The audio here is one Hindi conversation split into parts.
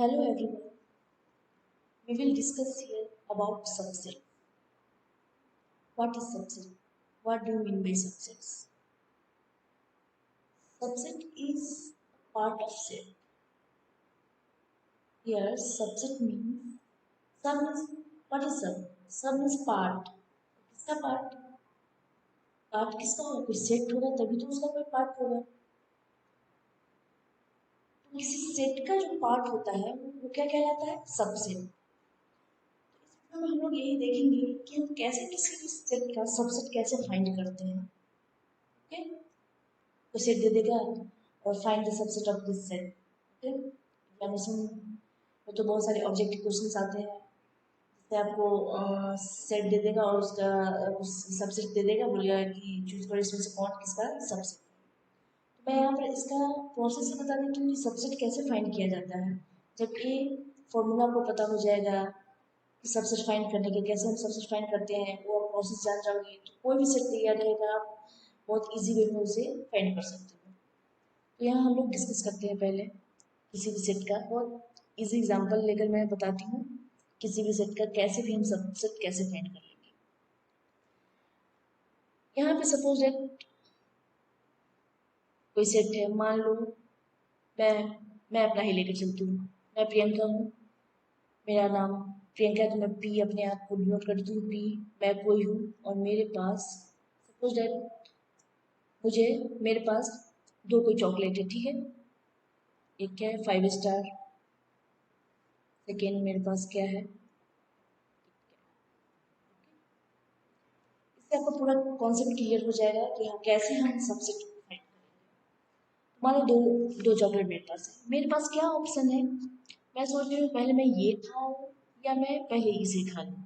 Hello everyone. We will discuss here about subset. What is subset? What do you mean by subsets? Subset is part of set. Here subset means sum is what is sum? Sum is part. किसका part? Part किसका होगा? कोई सेट होगा तभी तो उसका कोई part होगा. तो किसी सेट का जो part होता है वो क्या कहलाता है? सबसेट. हम लोग यही देखेंगे कि हम कैसे किसी भी सेट का सबसेट कैसे फाइंड करते हैं. ओके, तो सेट दे देगा और find the subset of this set. Okay, examination में तो बहुत सारे ऑब्जेक्टिव क्वेश्चंस आते हैं जिससे आपको सेट दे देगा और उसका सबसेट दे देगा, बोलेगा कि चूज करो इसमें से कौन किसका सबसेट. तो मैं यहाँ पर इसका प्रोसेस बता देती हूँ कि सबसेट कैसे फाइंड किया जाता है. जब ये फॉर्मूला आपको पता हो जाएगा सबसेट फाइंड करने के, कैसे हम सबसेट फाइंड करते हैं, वो आप प्रोसेस जान जाओगे तो कोई भी सेट तैयार रहेगा, आप बहुत इजी वे में उसे फाइंड कर सकते हो. तो यहाँ हम लोग डिस्कस करते हैं पहले किसी भी सेट का. बहुत इजी एग्जांपल लेकर मैं बताती हूँ किसी भी सेट का कैसे भी हम सबसेट कैसे फाइंड कर लेंगे. यहाँ पे सपोज दैट कोई सेट है. मान लो मैं अपना ही लेकर चलती हूँ. मैं प्रियंका हूँ, मेरा नाम प्रियंका है, तो मैं पी अपने आप को डिनोट करती हूँ. पी मैं कोई हूँ और मेरे पास सपोज दैट मेरे पास दो कोई चॉकलेट है. ठीक है, एक क्या है 5 स्टार, सेकेंड मेरे पास क्या है. इससे आपको पूरा कॉन्सेप्ट क्लियर हो जाएगा कि हाँ कैसे हम सबसे फाइंड करेंगे. मान लो दो चॉकलेट मेरे पास है. मेरे पास क्या ऑप्शन है? मैं सोच रही हूँ पहले मैं ये खाऊं या मैं पहले इसे खा लूँ.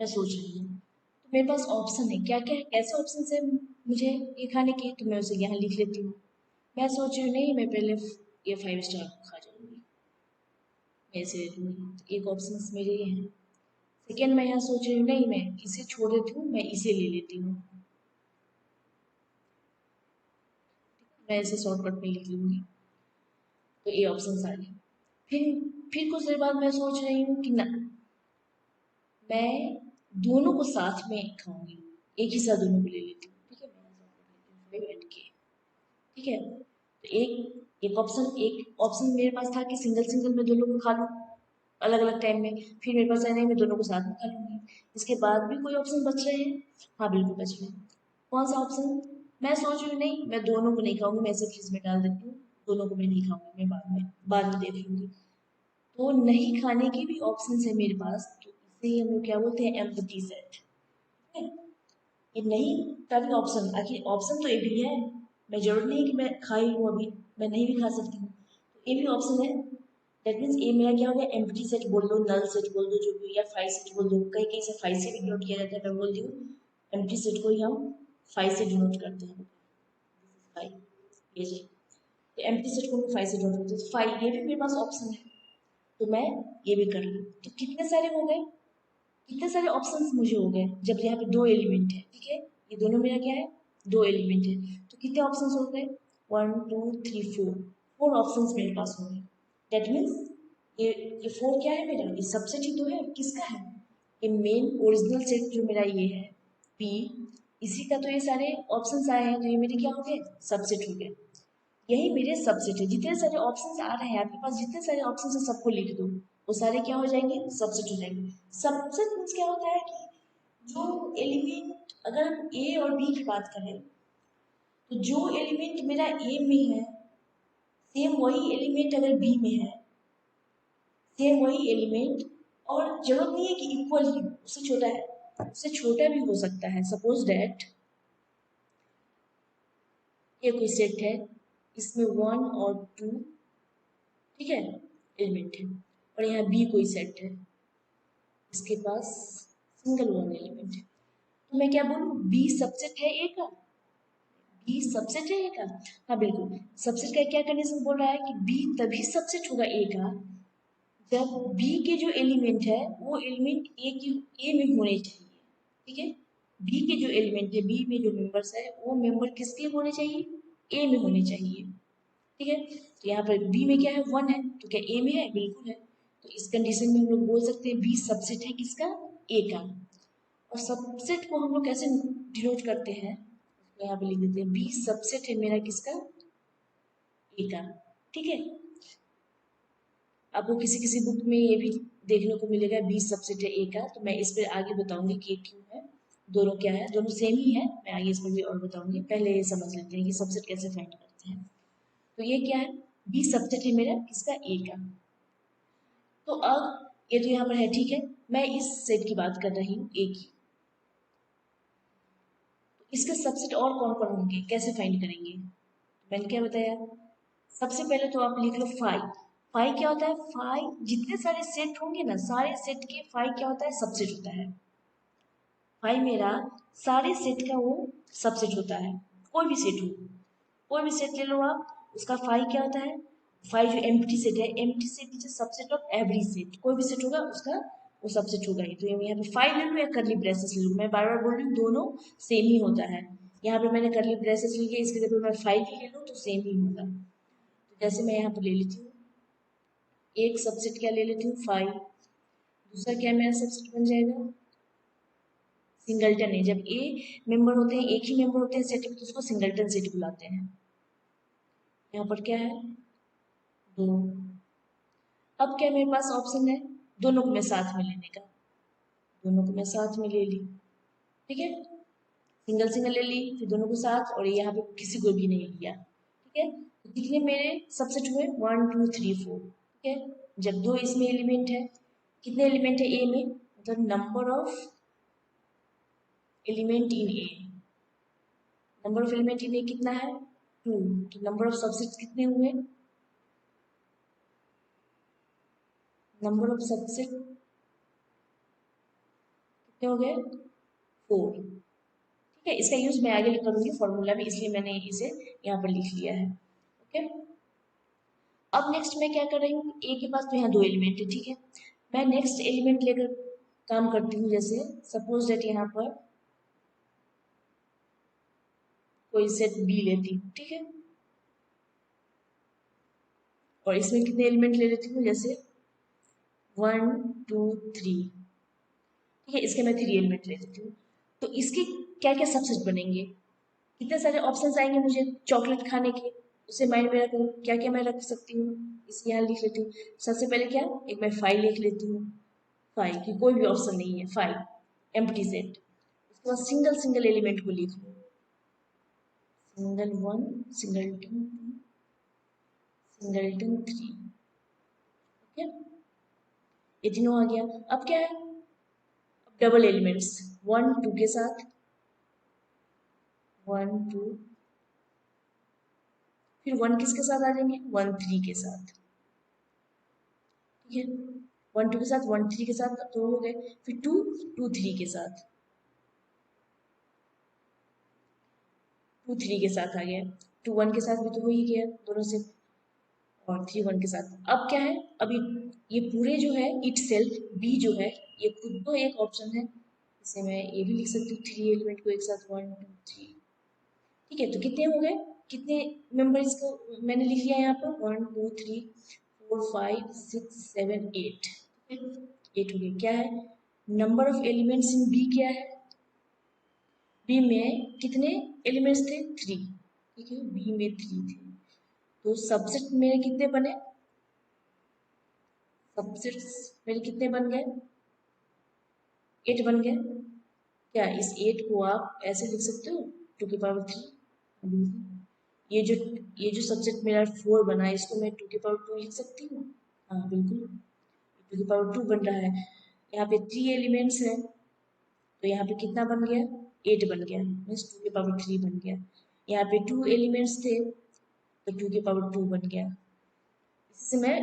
मैं सोच रही हूँ तो मेरे पास ऑप्शन है. क्या क्या है, कैसे ऑप्शन है मुझे ये खाने के, तो मैं उसे यहाँ लिख लेती हूँ. मैं सोच रही हूँ नहीं मैं पहले ये 5 स्टार खा जाऊंगी, मैं इसे ले लूँगी. एक ऑप्शन मेरे ये हैं. सेकेंड मैं यहाँ सोच रही हूँ नहीं मैं इसे छोड़ देती हूँ, मैं इसे ले लेती हूँ. मैं इसे शॉर्टकट में लिख लूँगी. तो ये ऑप्शन आ गए. फिर कुछ देर बाद मैं सोच रही हूँ कि ना मैं दोनों को साथ में खाऊंगी, एक ही साथ दोनों को ले लेती हूँ. ठीक है, मैं बैठ के. ठीक है, तो एक ऑप्शन मेरे पास था कि सिंगल सिंगल मैं दोनों को खा लूँ अलग अलग टाइम में. फिर मेरे पास है नहीं मैं दोनों को साथ में खा लूँगी. इसके बाद भी कोई ऑप्शन बच रहे हैं? हाँ बिल्कुल बच रहे हैं. कौन सा ऑप्शन? मैं सोच रही हूँ नहीं मैं दोनों को नहीं खाऊंगी, मैं इसे फ्रिज में डाल देती हूँ. दोनों को मैं नहीं खाऊंगी, मैं बाद में देख लूंगी. तो नहीं खाने के भी ऑप्शन है मेरे पास, तो इसे हम लोग क्या बोलते हैं? Empty set. ये नहीं का भी ऑप्शन, आखिर ऑप्शन तो ये भी है. मैं जरूर नहीं कि मैं खा ही लूँ अभी, मैं नहीं भी खा सकती हूँ. तो ये भी ऑप्शन है. दैट मीन्स ये मेरा क्या हो गया? एम्प्टी सेट बोल दो, नल सेट बोल दो, जो भी, या 5 सेट बोल दो. कहीं कहीं से 5 से भी डिनोट किया जाता है. मैं बोलती हूँ एम्प्टी सेट को ही हम 5 से डिनोट करते हैं. 5 ये जी. तो एम्प्टी सेट को हम 5 से डिनोट करते हैं. तो 5 ये भी मेरे पास ऑप्शन है, तो मैं ये भी कर लूँ. तो कितने सारे हो गए? कितने सारे ऑप्शंस मुझे हो गए जब यहाँ पे दो एलिमेंट है. ठीक है, ये दोनों मेरा क्या है? दो एलिमेंट है. तो कितने ऑप्शंस हो गए? 1 2 3 4. 4 ऑप्शंस मेरे पास हो गए. दैट मीन्स ये 4 क्या है मेरा? ये सबसेट ही तो है. किसका है? ये मेन ओरिजिनल सेट जो मेरा ये है पी, इसी का तो ये सारे ऑप्शंस आए हैं, तो ये मेरे क्या हो गए? सबसेट हो गए. यही मेरे सबसेट है. जितने सारे ऑप्शंस आ रहे हैं आपके पास, जितने सारे ऑप्शंस है सबको लिख दो, वो सारे क्या हो जाएंगे? सबसेट हो जाएंगे. सबसेट मीन्स क्या होता है कि जो एलिमेंट, अगर हम ए और बी की बात करें तो जो एलिमेंट मेरा ए में है सेम वही एलिमेंट अगर बी में है, सेम वही एलिमेंट. और जरूरत नहीं है कि इक्वल ही, उससे छोटा है, उससे छोटा भी हो सकता है. सपोज दैट ये कोई सेट है, इसमें 1 और 2 ठीक है एलिमेंट है, और यहाँ बी कोई सेट है, इसके पास सिंगल वन एलिमेंट है. तो मैं क्या बोलूँ? बी सबसेट है ए का. बी सबसेट है ए का. हाँ बिल्कुल. सबसेट का क्या कंडीशन बोल रहा है कि बी तभी सबसेट होगा ए का जब बी के जो एलिमेंट है वो एलिमेंट ए में होने चाहिए. ठीक है, बी के जो एलिमेंट है, बी में जो मेंबर्स है वो मेंबर किसके होने चाहिए? ए में होने चाहिए. ठीक है। तो यहाँ पर बी में क्या है, 1 है, तो क्या ए में है, बिल्कुल है। तो इस कंडीशन में हम लोग बोल सकते हैं बी सबसेट है किसका, ए का। और सबसेट को हम लोग कैसे डिनोट करते हैं, तो यहाँ पे लिख देते हैं बी सबसेट है मेरा किसका, ए का। ठीक है। आपको किसी किसी बुक में ये भी देखने को मिलेगा बी सबसेट है ए का, तो मैं इस पर आगे बताऊंगी कि क्यों है, दोनों क्या है, दोनों सेम ही है, मैं आगे इस पर भी और बताऊंगी। पहले ये समझ लेते हैं कि सबसेट कैसे फाइंड करते हैं। तो ये क्या है, बी सबसेट है मेरा किसका, ए का। तो अब ये तो यहाँ पर है, ठीक है। मैं इस सेट की बात कर रही हूँ, ए की। तो इसके सबसेट और कौन कौन होंगे, कैसे फाइंड करेंगे, मैंने क्या बताया, सबसे पहले तो आप लिख लो फाइव। फाइव क्या होता है, फाइव जितने सारे सेट होंगे ना, सारे सेट के फाइव क्या होता है, सबसेट होता है। फाइव मेरा सारे सेट का वो सबसेट होता है, कोई भी सेट हो, कोई भी सेट ले लो आप, उसका फाइव क्या होता है, फाइव जो एम्प्टी सेट है, empty set is subset of every set, कोई भी सेट होगा उसका वो सबसेट होगा ही। तो यहाँ पे फाइव ले लो या करली ब्रेसेस ले लो, मैं बार बार बोल रही हूँ दोनों सेम ही होता है। यहाँ पे मैंने करली ब्रेसेस ली है, इसके जगह मैं फाइव ही ले लूँ तो सेम ही होगा। तो जैसे मैं यहाँ पर ले लेती हूँ, एक सबसेट क्या ले लेती हूँ, फाइव। दूसरा क्या मेरा सबसेट बन जाएगा, सिंगल्टन है। जब ए मेंबर होते हैं, एक ही मेंबर होते हैं सेट में, तो उसको सिंगल्टन सेट बुलाते हैं। यहाँ पर क्या है, दो। अब क्या मेरे पास ऑप्शन है, दोनों को मैं साथ में लेने का, दोनों को मैं साथ में ले ली। ठीक है, सिंगल सिंगल ले ली, फिर दोनों को साथ, और यहाँ पे किसी को भी नहीं लिया। ठीक है, तो कितने मेरे सबसेट हुए, 1 2 3 4। ठीक है, जब दो इसमें एलिमेंट है, कितने एलिमेंट है ए में, मतलब number of element in A, number of element in A कितना है, 2। तो नंबर ऑफ सबसेट्स कितने हुए, नंबर ऑफ सबसेट कितने हो गए, 4। ठीक है, इसका यूज मैं आगे करूंगी फॉर्मूला में, इसलिए मैंने इसे यहाँ पर लिख लिया है। ओके, अब नेक्स्ट मैं क्या कर रही हूँ, ए के पास तो यहाँ दो एलिमेंट है, ठीक है। मैं नेक्स्ट एलिमेंट लेकर काम करती हूँ, जैसे सपोज दैट यहाँ पर कोई सेट बी लेती हूँ, ठीक है। और इसमें कितने एलिमेंट ले लेती हूँ, जैसे 1 2 3। ठीक है, इसके मैं 3 एलिमेंट ले लेती हूँ। तो इसके क्या क्या सबसेट बनेंगे, कितने सारे ऑप्शंस आएंगे मुझे चॉकलेट खाने के, उसे माइंड में रखूँ, क्या क्या मैं रख सकती हूँ, इसे यहाँ लिख लेती हूँ। सबसे पहले क्या, एक मैं 5 लिख लेती हूँ, 5 की कोई भी ऑप्शन नहीं है, 5 एम्प्टी सेट। उसके बाद सिंगल सिंगल एलिमेंट को लिख लो, सिंगल 1 सिंगल 2 सिंगल 3। ओके, ये तीनों आ गया। अब क्या है, अब डबल एलिमेंट्स, 1 2 के साथ, 1 2, फिर 1 किसके साथ आ जाएंगे, 1 3 के साथ। ठीक है, 1 2 के साथ, 1 3 के साथ तो हो गए, फिर 2 2 3 के साथ, 2 3 के साथ आ गया, 2 1 के साथ भी तो हो ही गया दोनों से, और 3 1 के साथ। अब क्या है, अभी ये पूरे जो है इट सेल्फ बी जो है, ये खुद तो एक ऑप्शन है, इसे मैं ये भी लिख सकती हूँ, 3 एलिमेंट को एक साथ, 1 2 3। ठीक है, तो कितने हो गए, कितने मेंबर इसको मैंने लिख लिया यहाँ पर, 1 2 3 4 5 6 7 8। 8 हो गए, क्या है, number of elements in B क्या है, बी में कितने एलिमेंट्स थे, 3। ठीक है, बी में 3 थे, तो सबसेट मेरे कितने बने, सबसेट्स मेरे कितने बन गए, 8 बन गए। क्या इस 8 को आप ऐसे लिख सकते हो, 2 की पावर 3। ये जो सबसेट मेरा 4 बना है, इसको मैं 2 की पावर 2 लिख सकती हूँ, हाँ बिल्कुल, 2 की पावर 2 बन रहा है। यहाँ पे 3 एलिमेंट्स हैं, तो यहाँ पे कितना बन गया, 8 बन गया, मीन्स 2 की पावर 3 बन गया। यहाँ पे 2 एलिमेंट्स थे, तो 2 की पावर 2 बन गया। इससे मैं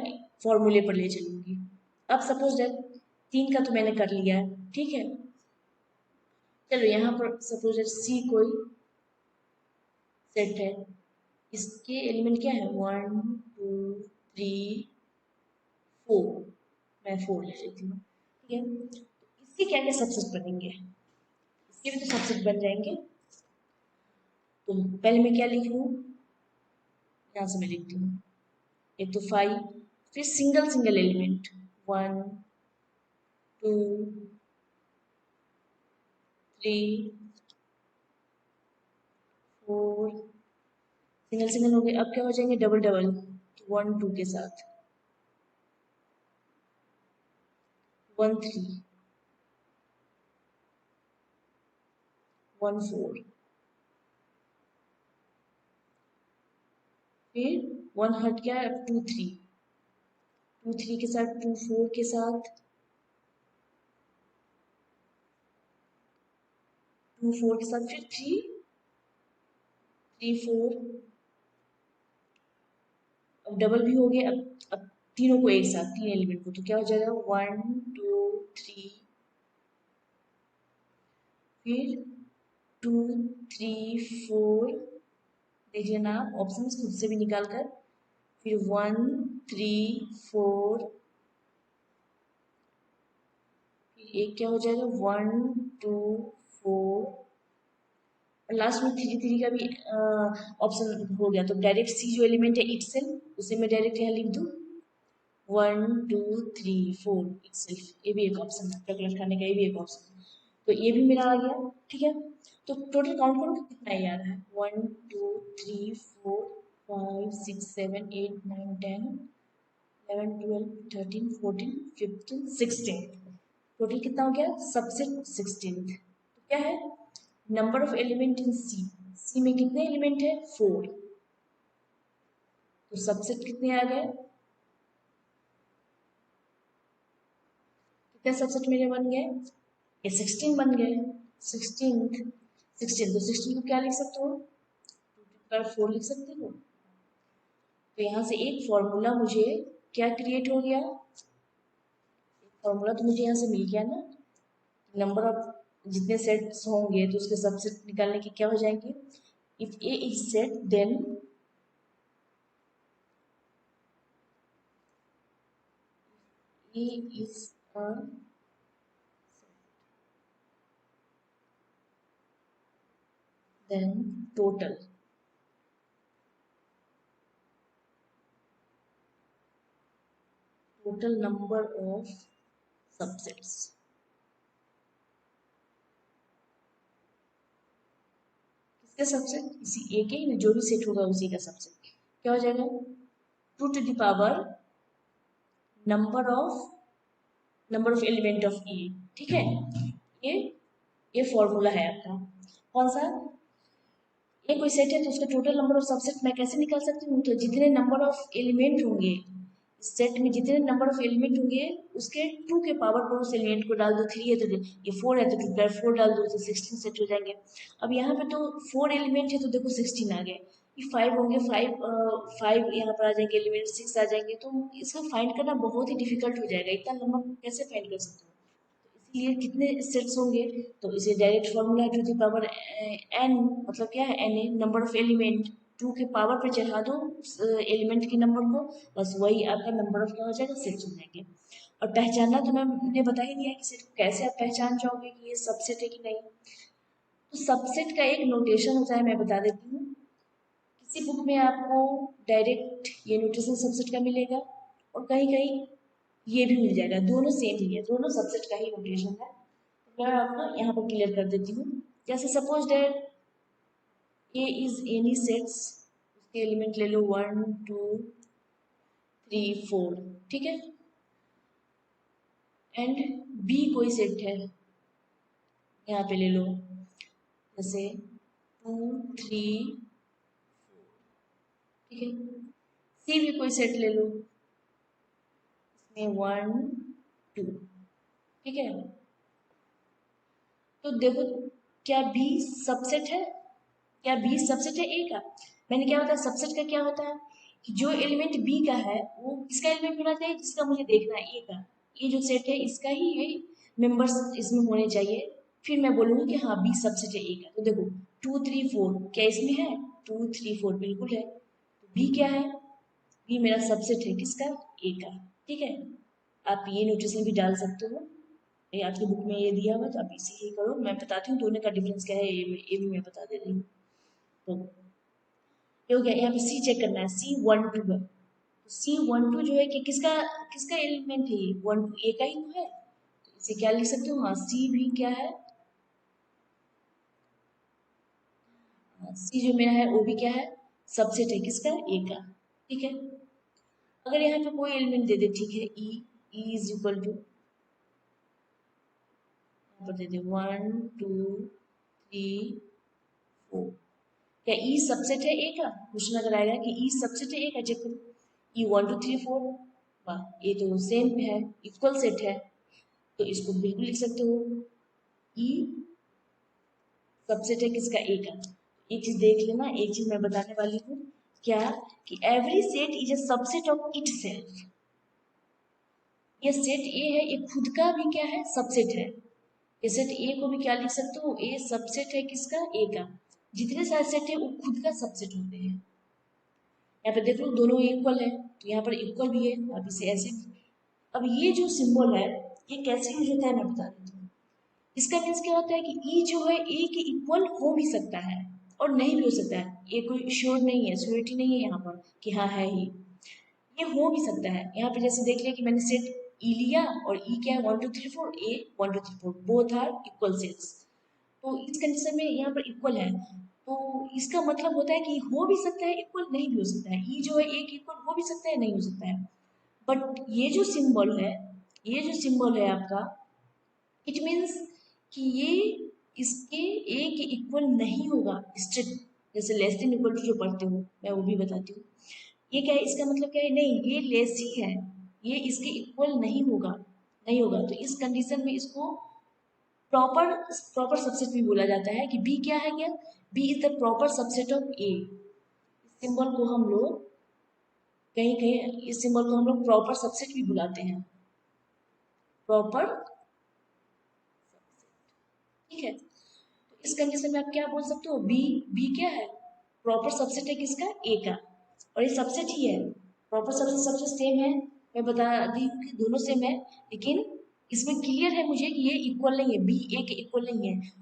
फॉर्मूले पर ले चलूंगी। अब सपोज दैट 3 का तो मैंने कर लिया है, ठीक है। चलो यहाँ पर सपोज दैट सी कोई सेट है, इसके एलिमेंट क्या है, 1 2 3 4, मैं 4 ले लेती हूँ। ठीक है, तो इसके क्या क्या सबसेट बनेंगे, इसके भी तो सबसेट बन जाएंगे। तो पहले मैं क्या लिख लूँ, यहाँ से मैं लिखती हूँ। एक तो 5, फिर single single element 1 2 3 4, single single हो गए। अब क्या हो जाएंगे डबल डबल, 1 2 के साथ 1 3 1 4, फिर 1 हट गया, 2 3, 2 3 के साथ 2 4 के साथ 2 4 के साथ फिर 3 3 4। अब डबल भी हो गया। अब तीनों को एक साथ, तीन एलिमेंट को, तो क्या हो जाएगा 1 2 3, फिर 2 3 4। देखिए ना ऑप्शन खुद से भी निकाल कर, फिर 1 3 4, फिर एक क्या हो जाएगा 1 2 4, और लास्ट में 3 3 का भी ऑप्शन हो गया। तो डायरेक्ट सी जो एलिमेंट है इट सेल्फ, उसे मैं डायरेक्ट यहाँ लिख दूँ 1 2 3 4 इट सेल्फ। ये भी एक ऑप्शन है, कैलकुलेट करने का ये भी एक ऑप्शन है। तो ये भी मेरा आ गया। ठीक है, तो टोटल काउंट करो कि कितना ये आ रहा है 1 2 3 4 5 6 7 8 9 10 11 12 13 14 15 16। टोटल कितना हो गया सबसेट 16। तो क्या है नंबर ऑफ एलिमेंट इन सी, सी में कितने एलिमेंट है 4, तो सबसेट कितने आ गए, कितने सबसेट मेरे बन गए, ये 16 बन गए। 16 16, तो 16 को क्या लिख सकते हो 4 लिख सकते हो। तो यहाँ से एक फॉर्मूला मुझे क्या क्रिएट हो गया, फॉर्मूला तो मुझे यहाँ से मिल गया ना, नंबर ऑफ जितने सेट्स होंगे तो उसके सबसेट निकालने के क्या हो जाएंगे, if A is set then A is a then total number of subsets, किसके सबसेट, इसी ए के जो भी सेट होगा उसी का सबसेट क्या हो जाएगा 2 to the power number of element of A. ठीक है, ये ये फॉर्मूला है आपका कौन सा, ये कोई सेट है तो उसका टोटल नंबर ऑफ सबसेट मैं कैसे निकाल सकती हूँ, तो जितने नंबर ऑफ एलिमेंट होंगे इस सेट में, जितने नंबर ऑफ एलिमेंट होंगे उसके 2 के पावर पर उस एलिमेंट को डाल दो। 3 है तो ये 4 है तो 2 पर 4 डाल दो, तो 16 सेट हो जाएंगे। अब यहाँ पे तो 4 एलिमेंट है तो देखो 16 आ गए, ये 5 होंगे, 5 यहाँ पर आ जाएंगे एलिमेंट, 6 आ जाएंगे, तो इसको फाइंड करना बहुत ही डिफिकल्ट हो जाएगा, इतना नंबर कैसे फाइंड कर सकते हो। इसलिए कितने सेट्स होंगे, तो इसे direct formula two the power n, मतलब क्या है n A number of element, 2 के पावर पे चढ़ा दो एलिमेंट के नंबर को, बस वही आपका नंबर ऑफ क्या हो जाएगा सेट्स हो जाएंगे। और पहचानना तो मैंने बता ही दिया कि सेट कैसे आप पहचान जाओगे कि ये सबसेट है कि नहीं। तो सबसेट का एक नोटेशन होता है, मैं बता देती हूँ, किसी बुक में आपको डायरेक्ट ये नोटेशन सबसेट का मिलेगा और कहीं कहीं ये भी मिल जाएगा, दोनों सेम ही है, दोनों सबसेट का ही नोटेशन है। तो मैं आपको यहाँ पर क्लियर कर देती हूँ। जैसे suppose that A is any sets, उसके एलिमेंट ले लो 1 2 3 4, ठीक है, एंड बी कोई सेट है, यहाँ पे ले लो जैसे 2 3, ठीक है, सी भी कोई सेट ले लो, इसमें 1 2, ठीक है। तो देखो क्या बी सबसेट है, क्या बी सबसेट है ए का, मैंने क्या बताया सबसेट का क्या होता है कि जो एलिमेंट बी का है वो किसका एलिमेंट होना चाहिए, जिसका मुझे देखना है ए का, ये जो सेट है इसका ही ये मेंबर्स इसमें होने चाहिए, फिर मैं बोलूँगी कि हाँ बी सबसेट है ए का। तो देखो 2 3 4 क्या इसमें है, 2 3 4 बिल्कुल है, तो बी क्या है, बी मेरा सबसेट है किसका, ए का। ठीक है, आप ये नोटेशन भी डाल सकते हो, ये आपकी बुक में ये दिया हुआ है तो आप इसी ही करो, मैं बताती हूँ दोनों का डिफरेंस क्या है, ये भी मैं बता दे रही हूँ। तो ये हो गया। यहाँ पे सी चेक करना है, C12 है। C12 जो है कि किसका किसका एलिमेंट है, ये 12 ए का ही तो है, तो इसे क्या लिख सकते हो, हाँ सी भी क्या है, सी जो मेरा है वो भी क्या है, सबसेट है किसका, ए का। ठीक है, अगर यहाँ पे कोई एलिमेंट दे दे, ठीक है, ई इज इक्वल टू, यहाँ पर दे दे 1 2 3 4, क्या ई सबसेट है ए का, क्वेश्चन अगर आएगा कि ई सबसेट है ए का, चेक करो, ई 1 2 3 4, वाह ये तो सेम है, इक्वल सेट है, तो इसको बिल्कुल लिख सकते हो, ई सबसेट है किसका, ए का। एक चीज देख लेना, एक चीज मैं बताने वाली हूँ, क्या, कि every set is a subset of it self. ये सेट ए है, ये खुद का भी क्या है, सबसेट है। ये सेट ए को भी क्या लिख सकते हो, ए सबसेट है किसका, ए का। जितने सारे सेट है वो खुद का सबसेट होते हैं। यहाँ पे देख लो दोनों इक्वल है, तो यहाँ पर इक्वल भी है, अब इसे ऐसे भी। अब ये जो सिंबल है ये कैसे यूज होता है मैं बता देती हूँ। इसका मीन्स क्या होता है कि ई जो है ए के इक्वल हो भी सकता है और नहीं भी हो सकता है, ये कोई श्योर नहीं है, श्योरिटी नहीं है यहाँ पर कि हाँ है ही, ये हो भी सकता है। यहाँ पे जैसे देख लिया कि मैंने सेट ई लिया और ई क्या है 1 2 3 4, A 1 2 3 4 both are equal sets, तो इस कंडीशन में यहाँ पर इक्वल है, तो इसका मतलब होता है कि हो भी सकता है इक्वल, नहीं भी हो सकता है, ई जो है एक इक्वल हो भी सकता है, नहीं हो सकता है। बट ये जो सिंबल है, ये जो सिंबल है आपका, इट मीन्स कि ये इसके ए के इक्वल नहीं होगा स्ट्रिक्ट, जैसे लेस देन इक्वल टू जो पढ़ते हो मैं वो भी बताती हूँ। ये क्या है, इसका मतलब क्या है, नहीं ये लेस ही है, ये इसके इक्वल नहीं होगा, नहीं होगा, तो इस कंडीशन में इसको प्रॉपर प्रॉपर सबसेट भी बोला जाता है, कि बी क्या है, क्या B is the proper subset of A. इस सिंबल को हम लोग कहीं कहीं, इस सिंबल को हम लोग प्रॉपर सबसेट भी बुलाते हैं, प्रॉपर, ठीक है। तो इस कंडीशन में आप क्या बोल सकते हो, बी, बी क्या है, प्रॉपर सबसेट है किसका, ए का, और ये सबसेट ही है, प्रॉपर सबसेट सबसे सेम है, मैं बता दी हूँ कि दोनों सेम है, लेकिन इसमें क्लियर है मुझे कि ये इक्वल नहीं है, बी ए के इक्वल नहीं है।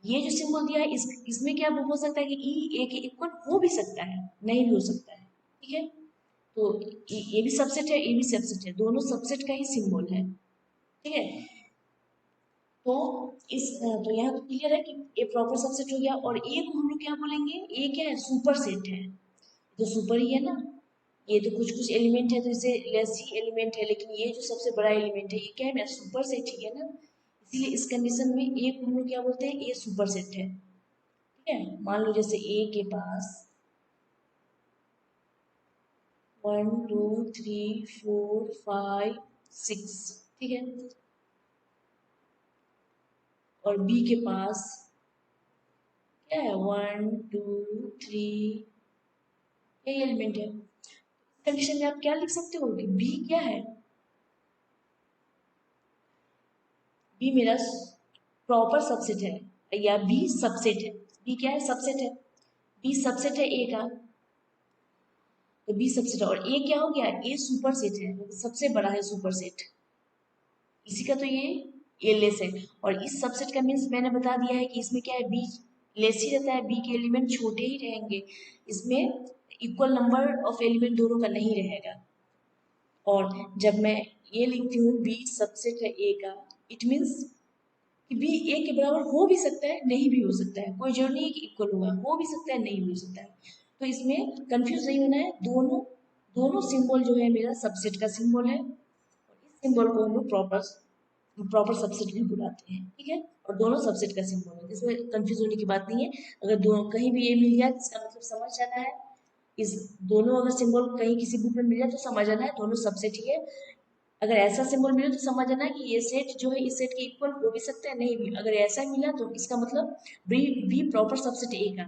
ये जो सिंबल दिया है इसमें क्या हो सकता है कि ई ए के इक्वल हो भी सकता है, नहीं भी हो सकता है, ठीक है। तो ये भी सबसेट है, ये भी सबसेट है, दोनों सबसेट का ही सिंबल है, ठीक है। तो तो यहाँ तो क्लियर है कि ए प्रॉपर सबसेट हो गया, और ए को हम लोग क्या बोलेंगे, ए क्या है, सुपर सेट है, तो सुपर ही है ना, ये तो कुछ कुछ एलिमेंट है तो इसे लेस ही एलिमेंट है, लेकिन ये जो सबसे बड़ा एलिमेंट है ये क्या है, मेरा सुपर सेट ही है ना, इसीलिए इस कंडीशन में ए को हम लोग क्या बोलते हैं, ए सुपर सेट है, ठीक है। मान लो जैसे ए के पास 1 2 3 4 5 6, ठीक है, और बी के पास क्या है 1 2 3, यही एलिमेंट है। कंडीशन में आप क्या लिख सकते हो कि बी क्या है, बी मेरा प्रॉपर सबसेट है या बी सबसेट है, बी क्या है, सबसेट है, बी सबसेट है ए का, तो बी सबसेट है, और ए क्या हो गया, ए सुपर सेट है, तो सबसे बड़ा है सुपर सेट, इसी का तो ये ए लेस है, और इस सबसेट का मीन्स मैंने बता दिया है कि इसमें क्या है, बी लेस ही रहता है, बी के एलिमेंट छोटे ही रहेंगे, इसमें इक्वल नंबर ऑफ एलिमेंट दोनों का नहीं रहेगा। और जब मैं ये लिखती हूँ बी सबसेट है ए का, इट मीन्स कि बी ए के बराबर हो भी सकता है, नहीं भी हो सकता है, कोई जरूरी नहीं है कि इक्वल होगा, हो भी सकता है, नहीं भी हो सकता है, तो इसमें कंफ्यूज नहीं होना है, दोनों दोनों सिंबल जो है मेरा सबसेट का सिंबल है, और इस सिंबल को हम लोग प्रॉपर प्रॉपर सबसेट भी बुलाते हैं, ठीक है, और दोनों सबसेट का सिंबल है, इसमें कंफ्यूज होने की बात नहीं है। अगर दोनों कहीं भी ये मिल जाए तो इसका मतलब समझ जाना है, इस दोनों अगर सिंबल कहीं किसी बुक में मिल जाए तो समझ जाना है दोनों सबसेट ही है। अगर ऐसा सिंबल मिले तो समझ आना कि ये सेट जो है इस सेट के इक्वल हो भी सकता है, नहीं भी, अगर ऐसा मिला तो इसका मतलब B B proper subset A का,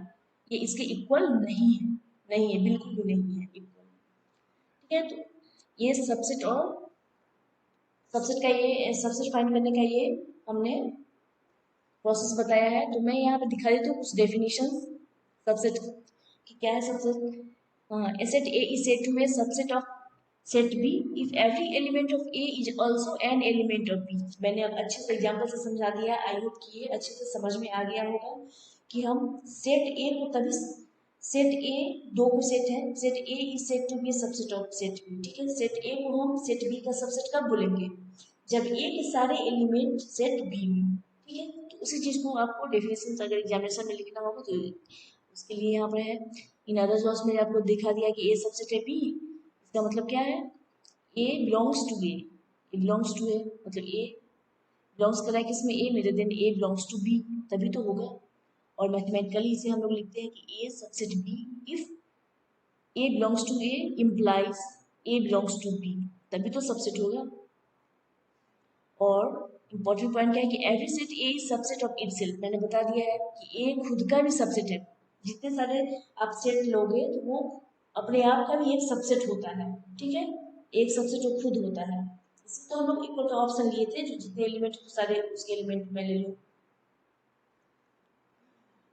ये इसके इक्वल नहीं है, नहीं है, बिल्कुल भी नहीं है इक्वल, ठीक है। तो ये सबसेट और सबसेट का ये सबसेट फाइंड करने का ये हमने प्रोसेस बताया है, तो मैं यहाँ पे दिखा देती हूँ कुछ डेफिनेशन सबसेट कि क्या है सबसेट। हाँ, a set A is said to be a subset of set B if every element of A is also an element of B। मैंने अब अच्छे से एग्जांपल से समझा दिया, आई होप कि ये अच्छे से समझ में आ गया होगा कि हम सेट A को तभी सेट ए दो को सेट है, set A is said to be subset of set B, ठीक है। सेट ए को हम सेट बी का सबसेट कब बोलेंगे, जब ए के सारे एलिमेंट सेट बी में, ठीक है। तो उसी चीज को आपको डेफिनेशन अगर एग्जामिनेशन में लिखना होगा तो उसके लिए यहाँ पर है। इन अदर वर्ड्स में आपको दिखा दिया कि ए सबसेट है बी, इसका मतलब क्या है, a belongs to A, a belongs to A मतलब ए बिलोंग्स कर रहा है किसमें, ए में, then a belongs to B, तभी तो होगा। और मैथमेटिकली इसे हम लोग लिखते हैं कि A subset B if a belongs to A implies a belongs to B, तभी तो सबसेट होगा। और इम्पोर्टेंट पॉइंट क्या है कि every set A is subset of itself, मैंने बता दिया है कि ए खुद का भी सबसेट है। जितने सारे आप सेट लोगे तो वो अपने आप का भी एक सबसेट होता है, ठीक है, एक सबसेट वो खुद होता है। इसी तो हम लोग इक्वल का ऑप्शन लिए थे, जो जितने एलिमेंट सारे उसके एलिमेंट में ले लो,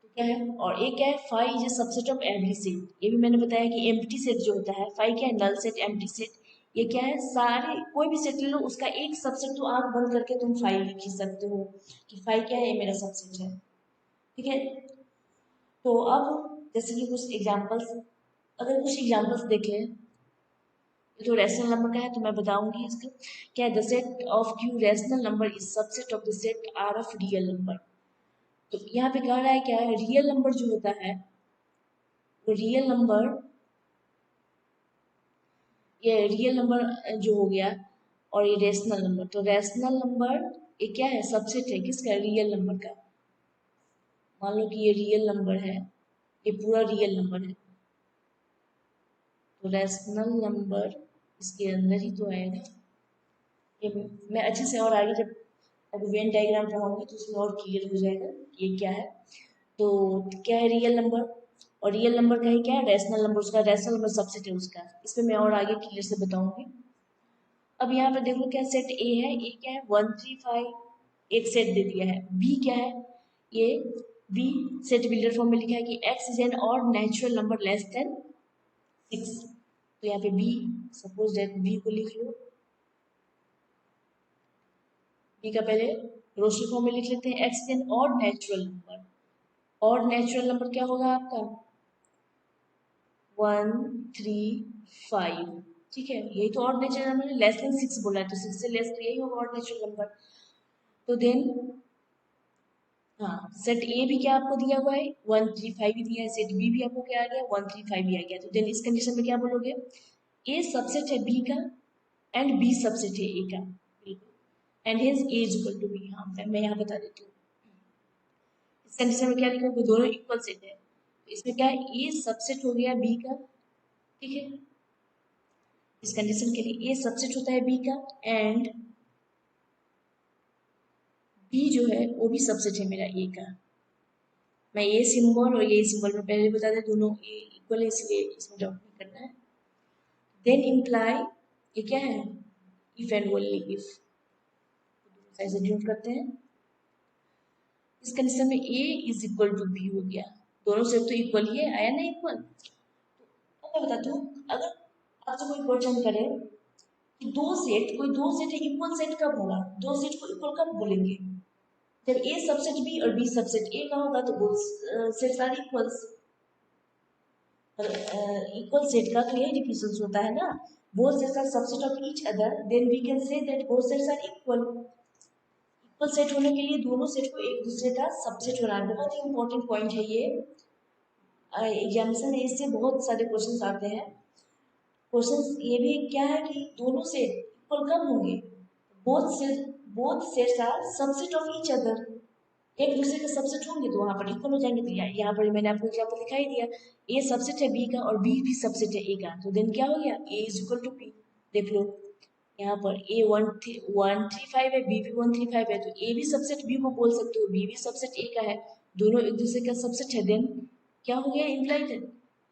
तो क्या है। और एक क्या है, phi is a subset of every set, ये भी मैंने बताया कि एम्प्टी सेट जो होता है, फाई क्या है, नल सेट, एम्प्टी सेट, ये क्या है, सारे कोई भी सेट ले लो उसका एक सबसेट, तो आंख बंद करके तुम फाई लिख ही सकते हो कि फाई क्या है, ये मेरा सबसेट है, ठीक है। तो अब जैसे कि कुछ एग्जांपल्स, अगर कुछ एग्जांपल्स देख लें, ये तो रैशनल नंबर का है तो मैं बताऊंगी इसका क्या है। The set of Q rational number is subset of the set R of real number. तो यहाँ पे कह रहा है क्या है, रियल नंबर जो होता है वो रियल नंबर, ये रियल नंबर जो हो गया, और ये रेशनल नंबर, तो रेशनल नंबर ये क्या है, सबसेट है किसका, रियल नंबर का। मान लो कि ये रियल नंबर है, ये पूरा रियल नंबर है, तो रैशनल नंबर इसके अंदर ही तो आएगा। ये मैं अच्छे से और आगे जब अभी वेन डायग्राम पढ़ाऊंगी तो उसमें और क्लियर हो जाएगा ये क्या है। तो क्या है रियल नंबर, और रियल नंबर का ही क्या है, रैशनल नंबर, उसका रैशनल नंबर सबसेट है उसका, इसमें मैं और आगे क्लियर से बताऊंगी। अब यहाँ पे देखो क्या सेट ए है, ए क्या है 1 3 5, एक सेट दे दिया है। बी क्या है, ये बी सेट बिल्डर फॉर्म में लिखा है कि x is an odd natural number less than 6, तो यहाँ पे बी, सपोज दैट बी को लिख लो, बी का पहले रोस्टर फॉर्म में लिख लेते हैं, x is an odd natural number, odd natural number क्या होगा आपका 1 3 5, ठीक है, यही तो ऑड नेचुरल नंबर है, लेस देन 6 बोला है तो 6 से लेस तो यही होगा ऑड नेचुरल नंबर। तो देन हाँ, सेट ए भी क्या आपको दिया हुआ है 1 3 5 भी दिया है, सेट बी भी आपको क्या आ गया 1 3 5 भी आ गया, तो देन इस कंडीशन में क्या बोलोगे, ए सबसेट है बी का एंड बी सबसेट है ए का, बिल्कुल, and his A is equal to B. हाँ मैं यहाँ बता देती हूँ, इस कंडीशन में क्या लिखोगे, दोनों इक्वल सेट है, तो इसमें क्या है, ए सबसेट हो गया बी का, ठीक है, इस कंडीशन के लिए ए सबसेट होता है बी का, एंड बी जो है वो भी सबसेट है मेरा ए का। मैं ये सिंबल और ये सिंबल में पहले बता दें दोनों ए इक्वल है, इसलिए इसमें डाउट नहीं करना है। देन इम्प्लाई, ये क्या है, इफ एंड ओनली इफ, ऐसे डिनोट करते हैं। इस कंडीशन में ए इज इक्वल टू बी हो गया, दोनों से तो इक्वल ही है, आया ना इक्वल। अब मैं बताती हूँ, अगर आपसे कोई क्वेश्चन करे कि कोई दो सेट है, इक्वल सेट कब होगा, दो सेट को इक्वल कब बोलेंगे, जब ए सबसेट बी और बी सबसेट ए का होगा, तो both sets are equals, equal set का तो यही डिफिनेशन होता है ना, both sets are subset of each other, then we can say that both sets are equal. Equal set होने के लिए दोनों सेट को एक दूसरे का सबसेट होना है, बहुत ही इंपॉर्टेंट पॉइंट है ये, एग्जामिनेशन में इससे बहुत सारे क्वेश्चंस आते हैं। क्वेश्चन ये भी क्या है कि दोनों सेट इक्वल कब होंगे, both sets are subset of each other, एक दूसरे के सबसेट होंगे तो वहां पर इक्वल हो जाएंगे। तो यहाँ पर मैंने आपको एग्जाम्पल दिखाई दिया, ए सबसेट है बी का और बी भी सबसेट है ए का, तो देन क्या हो गया, ए इज इक्वल टू बी। देख लो यहाँ पर ए 1 3 5 है, बी भी 1 3 5 है, तो ए भी सबसेट बी को बोल सकते हो, बी भी सबसेट ए का है, दोनों एक दूसरे का सबसेट है, देन क्या हो गया, इम्प्लाइड है,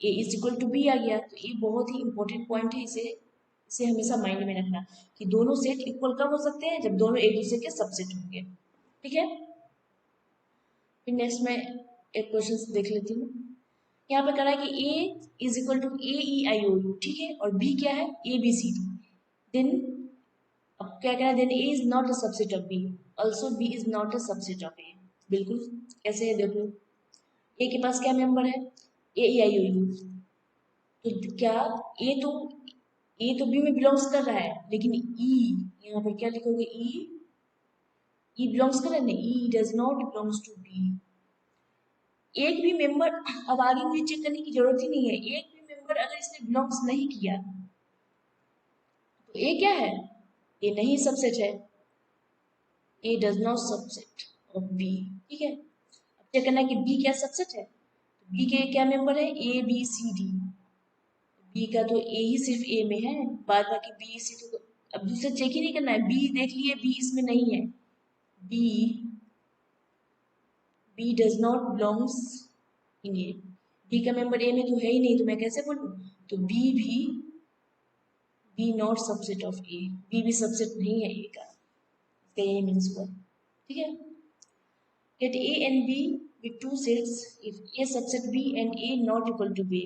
ए इज इक्वल टू बी आ गया। तो ये बहुत ही इंपॉर्टेंट पॉइंट है, इसे इसे हमेशा माइंड में रखना कि दोनों सेट इक्वल कब हो सकते हैं, जब दोनों एक दूसरे के सबसेट होंगे, ठीक है। फिर नेक्स्ट में एक क्वेश्चन देख लेती हूँ, यहाँ पे कह रहा है कि A is equal to A E I O U, ठीक है, और बी क्या है, A B C D, then अब क्या कहना है, then A is not a subset of B, also B is not a subset of A, बिल्कुल कैसे है देखो, ए के पास क्या मेंबर है ए ई आई ओ यू। तो क्या ए तो बी में बिलोंग्स कर रहा है, लेकिन ई यहाँ पर क्या लिखोगे, ई बिलोंग्स कर रहा है ना, E does not belongs to B. एक भी मेंबर, अब आगे मुझे चेक करने की जरूरत ही नहीं है, एक भी मेंबर अगर इसने बिलोंग्स नहीं किया तो ए क्या है, ए नहीं सबसेट है, A does not subset of B. ठीक है, अब चेक करना है कि बी क्या सबसेट है। बी के क्या मेंबर है, A B C D. B का तो ए ही सिर्फ ए में है, बाद बाकी बी सी तो अब दूसरा चेक ही नहीं करना है, बी देख लिए बी इसमें नहीं है, B B does not belongs in A. B का मेंबर ए में तो है ही नहीं, तो मैं कैसे बोलूँ, तो B not subset of A, B भी सबसेट नहीं है ए का, इसका यही मीन्स हुआ। ठीक है, get a and b with two sets if a subset b and a not equal to b,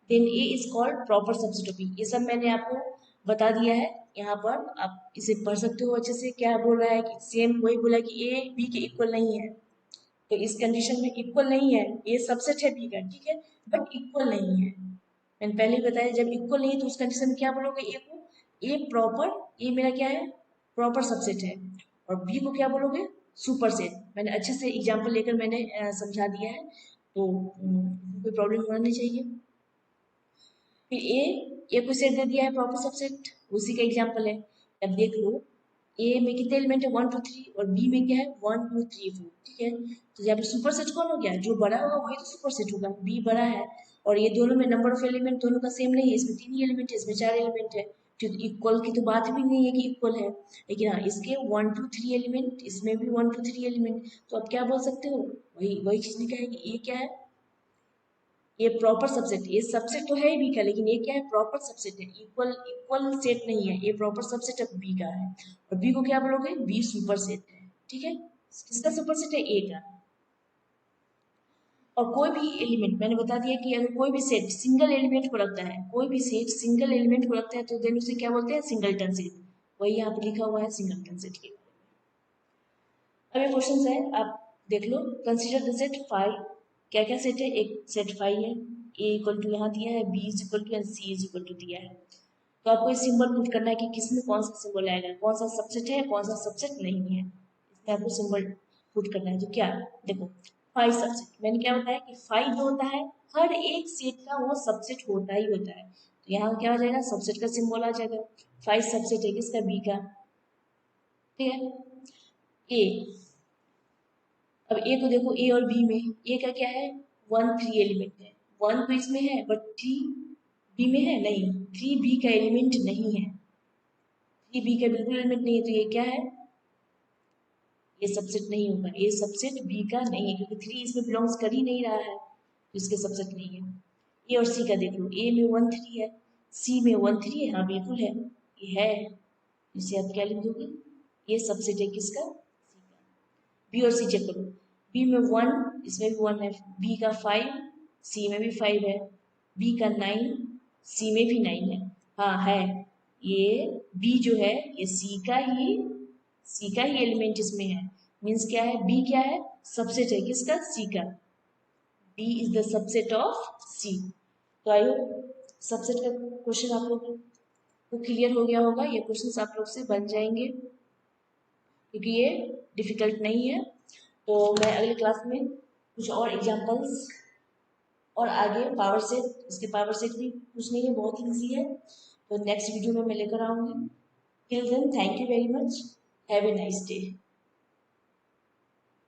then a is called proper subset of b। ये सब मैंने आपको बता दिया है, यहाँ पर आप इसे पढ़ सकते हो अच्छे से। क्या बोल रहा है कि सेम वही बोला कि a b के इक्वल नहीं है, तो इस कंडीशन में इक्वल नहीं है, ए सबसेट है बी का, ठीक है, बट इक्वल नहीं है। मैंने पहले ही बताया जब इक्वल नहीं है तो उस कंडीशन में क्या बोलोगे, ए को, ए प्रॉपर, ए मेरा क्या है, प्रॉपर सबसेट है, और बी को क्या बोलोगे, सुपर सेट। मैंने अच्छे से एग्जाम्पल लेकर मैंने समझा दिया है, तो कोई प्रॉब्लम होना नहीं चाहिए। फिर ए को सेट दे दिया है प्रॉपर सबसेट, उसी का एग्जाम्पल है। अब देख लो, ए में कितने एलिमेंट है, 1 2 3, और बी में क्या है, 1 2 3 4। ठीक है, तो यहाँ पे सुपर सेट कौन हो गया, जो बड़ा होगा वही तो सुपर सेट होगा, बी बड़ा है, और ये दोनों में नंबर ऑफ एलिमेंट दोनों का सेम नहीं है, इसमें 3 ही एलिमेंट है, इसमें 4 एलिमेंट है, तो इक्वल की तो बात भी नहीं है कि इक्वल है, लेकिन हाँ इसके 1 2 3 एलिमेंट, इसमें भी 1 2 3 एलिमेंट, तो आप क्या बोल सकते हो, वही वही चीज लिखा है कि ये क्या है, ये प्रॉपर सबसेट, ये सबसेट तो है ही बी का, लेकिन ये क्या है, प्रॉपर सबसेट है, इक्वल इक्वल सेट नहीं है, ये प्रॉपर सबसेट अब बी का है, और बी को क्या बोलोगे, बी सुपर सेट है। ठीक है, किसका सुपर सेट है, ए का। और कोई भी एलिमेंट, मैंने बता दिया कि अगर कोई भी सेट सिंगल एलिमेंट को रखता है, कोई भी सेट सिंगल एलिमेंट को रखता है, तो देन उसे क्या बोलते हैं, सिंगलटन सेट। वही यहाँ पर लिखा हुआ है सिंगलटन सेट के। अब ये क्वेश्चन है, आप देख लो, कंसीडर द सेट फाइव। क्या क्या सेट है, एक सेट फाइव है, ए इक्वल टू यहाँ दिया है, B is equal to and C is equal to दिया है। तो आपको ये सिंबल पुट करना है कि किसमें कौन सा सिंबल आएगा, कौन सा सबसेट है, कौन सा सबसेट नहीं है, इसमें आपको सिंबल पुट करना है। तो क्या, देखो, फाइव सबसेट, मैंने क्या बताया कि फाइव जो होता है हर एक सेट का वो सबसेट होता ही होता है, तो यहाँ क्या हो जाएगा, सबसेट का सिंबल आ जाएगा। फाइव सबसेट है किसका, बी का। ठीक है, ए, अब ए को देखो, ए और बी में ए का क्या है, 1 3 एलिमेंट है, 1 तो इसमें है बट 3 बी में है नहीं, 3 बी का एलिमेंट नहीं है, 3 बी का बिल्कुल एलिमेंट नहीं है, तो ये क्या है, ये सबसेट नहीं होगा, ये सबसेट बी का नहीं है, क्योंकि 3 इसमें बिलोंग्स कर ही नहीं रहा है, तो इसके सबसेट नहीं है। ए और सी का देख लो, ए में 1 3 है, सी में 1 3 है, हाँ बिल्कुल है, ये है, इसे आप क्या लिख दोगे, ये सबसेट है किसका, सी का। बी और सी चेक करो, बी में 1, इसमें भी 1 है, बी का 5, सी में भी 5 है, बी का 9, सी में भी 9 है, हाँ है, ये बी जो है ये सी का ही एलिमेंट इसमें है, मीन्स क्या है, बी क्या है, सबसेट है किसका, सी का, B is the subset of C. तो आई होप सबसेट का क्वेश्चन आप लोग को क्लियर हो गया होगा, ये क्वेश्चन आप लोग से बन जाएंगे, क्योंकि ये डिफिकल्ट नहीं है। तो मैं अगली क्लास में कुछ और एग्जांपल्स और आगे पावर सेट, इसके पावर सेट भी कुछ नहीं है, बहुत ईजी है, तो नेक्स्ट वीडियो में मैं लेकर आऊँगी। Till then thank you very much, have a nice day.